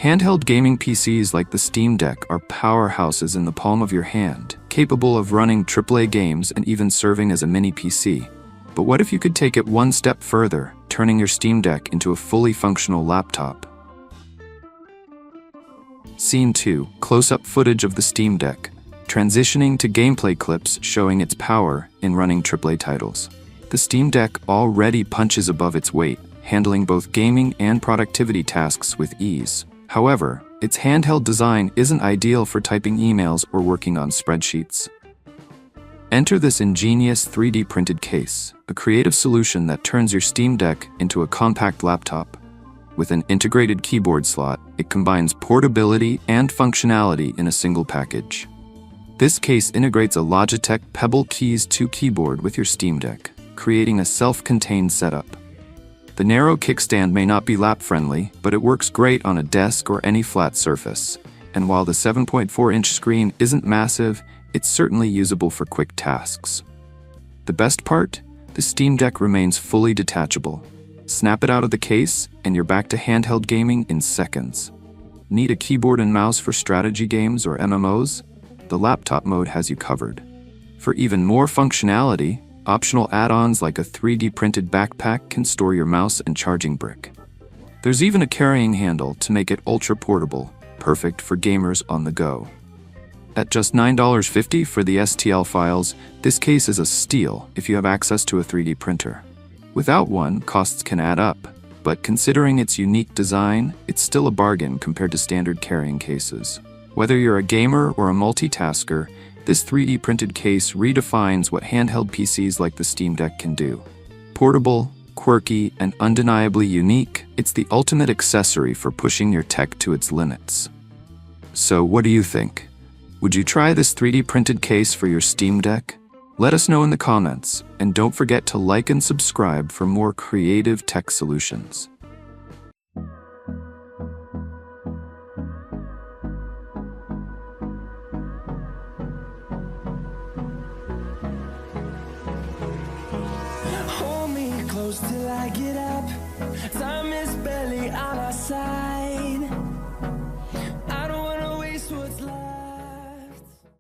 Handheld gaming PCs like the Steam Deck are powerhouses in the palm of your hand, capable of running AAA games and even serving as a mini PC. But what if you could take it one step further, turning your Steam Deck into a fully functional laptop? Scene 2. Close-up footage of the Steam Deck, transitioning to gameplay clips showing its power in running AAA titles. The Steam Deck already punches above its weight, handling both gaming and productivity tasks with ease. However, its handheld design isn't ideal for typing emails or working on spreadsheets. Enter this ingenious 3D printed case, a creative solution that turns your Steam Deck into a compact laptop. With an integrated keyboard slot, it combines portability and functionality in a single package. This case integrates a Logitech Pebble Keys 2 keyboard with your Steam Deck, creating a self-contained setup. The narrow kickstand may not be lap-friendly, but it works great on a desk or any flat surface. And while the 7.4-inch screen isn't massive, it's certainly usable for quick tasks. The best part? The Steam Deck remains fully detachable. Snap it out of the case, and you're back to handheld gaming in seconds. Need a keyboard and mouse for strategy games or MMOs? The laptop mode has you covered. For even more functionality, optional add-ons like a 3D printed backpack can store your mouse and charging brick. There's even a carrying handle to make it ultra portable, perfect for gamers on the go. At just $9.50 for the STL files, this case is a steal if you have access to a 3D printer. Without one, costs can add up, but considering its unique design, it's still a bargain compared to standard carrying cases. Whether you're a gamer or a multitasker, this 3D printed case redefines what handheld PCs like the Steam Deck can do. Portable, quirky, and undeniably unique, it's the ultimate accessory for pushing your tech to its limits. So what do you think? Would you try this 3D printed case for your Steam Deck? Let us know in the comments, and don't forget to like and subscribe for more creative tech solutions. Hold me close till I get up. Time is barely on our side. I don't wanna waste what's left.